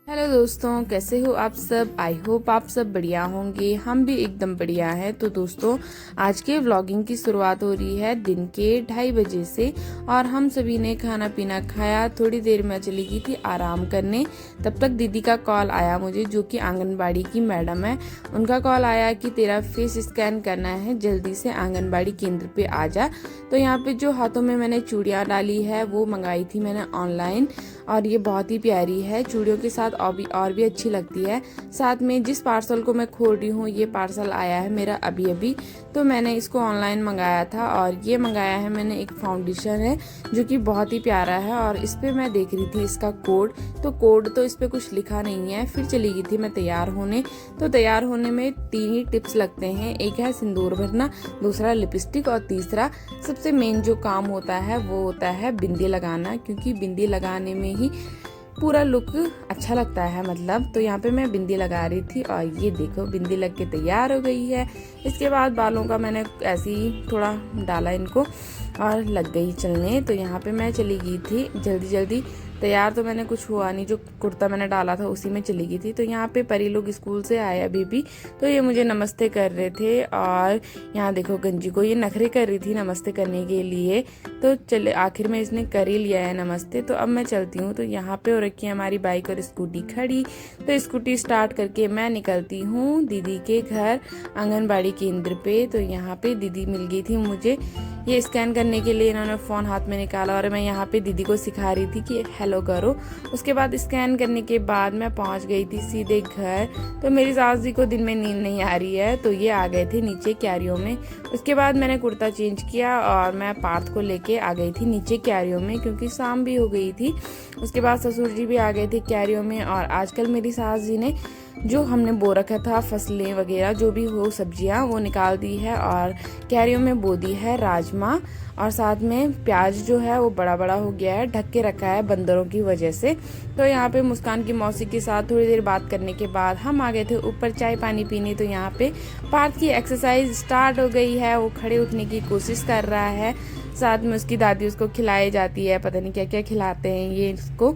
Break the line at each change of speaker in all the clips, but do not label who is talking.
Hello दोस्तों, कैसे हो आप सब। आई होप आप सब बढ़िया होंगे। हम भी एकदम बढ़िया हैं। तो दोस्तों, आज के व्लॉगिंग की शुरुआत हो रही है दिन के 2:30 बजे से और हम सभी ने खाना पीना खाया। थोड़ी देर में चली गई थी आराम करने। तब तक दीदी का कॉल आया मुझे, जो कि आंगनबाड़ी की मैडम है। उनका कॉल आया कि तेरा फेस स्कैन करना है, जल्दी से आंगनबाड़ी केंद्र पे आ जा। तो यहाँ पे जो हाथों में मैंने चूड़ियाँ डाली है वो मंगाई थी मैंने ऑनलाइन, और ये बहुत ही प्यारी है। चूड़ियों के साथ और भी अच्छी लगती है। साथ में जिस पार्सल को मैं खोल रही हूँ, ये पार्सल आया है मेरा अभी अभी, तो मैंने इसको ऑनलाइन मंगाया था। और ये मंगाया है मैंने, एक फाउंडेशन है जो कि बहुत ही प्यारा है। और इस पे मैं देख रही थी इसका कोड, तो कोड तो इस पे कुछ लिखा नहीं है। फिर चली गई थी मैं तैयार होने। तो तैयार होने में 3 ही टिप्स लगते हैं। एक है सिंदूर भरना, दूसरा लिपस्टिक, और तीसरा सबसे मेन जो काम होता है वो होता है बिंदी लगाना, क्योंकि बिंदी लगाने में ही पूरा लुक अच्छा लगता है मतलब। तो यहाँ पे मैं बिंदी लगा रही थी और ये देखो बिंदी लग के तैयार हो गई है। इसके बाद बालों का मैंने ऐसे ही थोड़ा डाला इनको और लग गई चलने। तो यहाँ पे मैं चली गई थी जल्दी जल्दी। तैयार तो मैंने कुछ हुआ नहीं, जो कुर्ता मैंने डाला था उसी में चली गई थी। तो यहाँ पे परी लोग स्कूल से आए अभी भी, तो ये मुझे नमस्ते कर रहे थे। और यहाँ देखो गंजी को ये नखरे कर रही थी नमस्ते करने के लिए। तो चले आखिर में इसने कर ही लिया है नमस्ते। तो अब मैं चलती हूँ। तो यहाँ पे हो रखी है हमारी बाइक और स्कूटी खड़ी। तो स्कूटी स्टार्ट करके मैं निकलती हूँ दीदी के घर आंगनबाड़ी केंद्र पे। तो यहाँ पे दीदी मिल गई थी मुझे, ये स्कैन करने के लिए इन्होंने फ़ोन हाथ में निकाला और मैं यहाँ पे दीदी को सिखा रही थी कि हेलो करो। उसके बाद स्कैन करने के बाद मैं पहुँच गई थी सीधे घर। तो मेरी सास जी को दिन में नींद नहीं आ रही है, तो ये आ गए थे नीचे क्यारियों में। उसके बाद मैंने कुर्ता चेंज किया और मैं पार्थ को लेके आ गई थी नीचे क्यारियों में, क्योंकि शाम भी हो गई थी। उसके बाद ससुर जी भी आ गए थे क्यारियों में। और आजकल मेरी सास जी ने जो हमने बो रखा था फसलें वगैरह जो भी हो सब्जियां, वो निकाल दी है और क्यारियों में बो दी है राजमा। और साथ में प्याज जो है वो बड़ा बड़ा हो गया है, ढक के रखा है बंदरों की वजह से। तो यहाँ पे मुस्कान की मौसी के साथ थोड़ी देर बात करने के बाद हम आ गए थे ऊपर चाय पानी पीने। तो यहाँ पे पार्थ की एक्सरसाइज स्टार्ट हो गई है, वो खड़े उठने की कोशिश कर रहा है। साथ में उसकी दादी उसको खिलाई जाती है, पता नहीं क्या क्या खिलाते हैं ये इसको।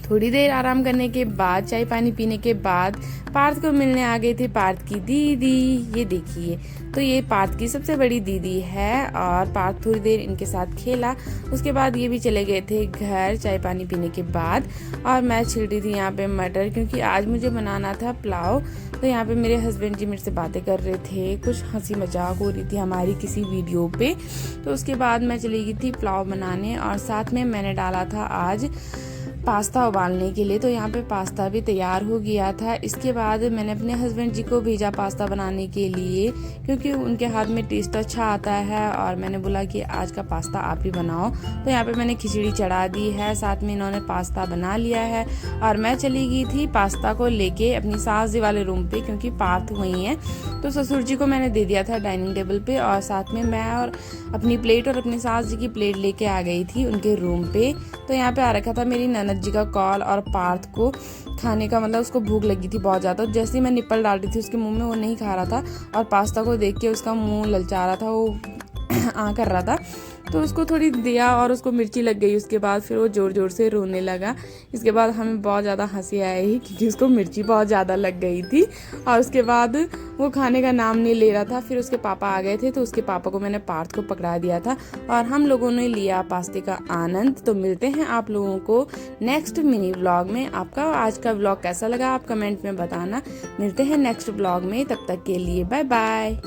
थोड़ी देर आराम करने के बाद, चाय पानी पीने के बाद, पार्थ को मिलने आ गई थी पार्थ की दीदी। ये देखिए, तो ये पार्थ की सबसे बड़ी दीदी है। और पार्थ थोड़ी देर इनके साथ खेला। उसके बाद ये भी चले गए थे घर चाय पानी पीने के बाद। और मैं छिल रही थी यहाँ पे मटर, क्योंकि आज मुझे बनाना था पुलाव। तो यहाँ पे मेरे हस्बैंड जी मेरे से बातें कर रहे थे, कुछ हंसी मजाक हो रही थी हमारी किसी वीडियो पे। तो उसके बाद मैं चली गई थी पुलाव बनाने। और साथ में मैंने डाला था आज पास्ता उबालने के लिए। तो यहाँ पे पास्ता भी तैयार हो गया था। इसके बाद मैंने अपने हस्बैंड जी को भेजा पास्ता बनाने के लिए, क्योंकि उनके हाथ में टेस्ट अच्छा आता है। और मैंने बोला कि आज का पास्ता आप ही बनाओ। तो यहाँ पे मैंने खिचड़ी चढ़ा दी है, साथ में इन्होंने पास्ता बना लिया है। और मैं चली गई थी पास्ता को लेके अपनी सास जी वाले रूम पे, क्योंकि पार्थ वहीं है। तो ससुर जी को मैंने दे दिया था डाइनिंग टेबल पे, और साथ में मैं और अपनी प्लेट और अपनी सास जी की प्लेट लेके आ गई थी उनके रूम पे। तो यहाँ पे आ रखा था मेरी ननद जी का कॉल, और पार्थ को खाने का मतलब उसको भूख लगी थी बहुत ज़्यादा। जैसे ही मैं निप्पल डाल रही थी उसके मुंह में, वो नहीं खा रहा था और पास्ता को देख के उसका मुंह ललचा रहा था, वो कर रहा था। तो उसको थोड़ी दिया और उसको मिर्ची लग गई। उसके बाद फिर वो ज़ोर ज़ोर से रोने लगा। इसके बाद हमें बहुत ज़्यादा हंसी आई, क्योंकि उसको मिर्ची बहुत ज़्यादा लग गई थी। और उसके बाद वो खाने का नाम नहीं ले रहा था। फिर उसके पापा आ गए थे, तो उसके पापा को मैंने पार्थ को पकड़ा दिया था और हम लोगों ने लिया पास्ते का आनंद। तो मिलते हैं आप लोगों को नेक्स्ट मिनी व्लॉग में। आपका आज का व्लॉग कैसा लगा आप कमेंट में बताना। मिलते हैं नेक्स्ट व्लॉग में, तब तक के लिए बाय बाय।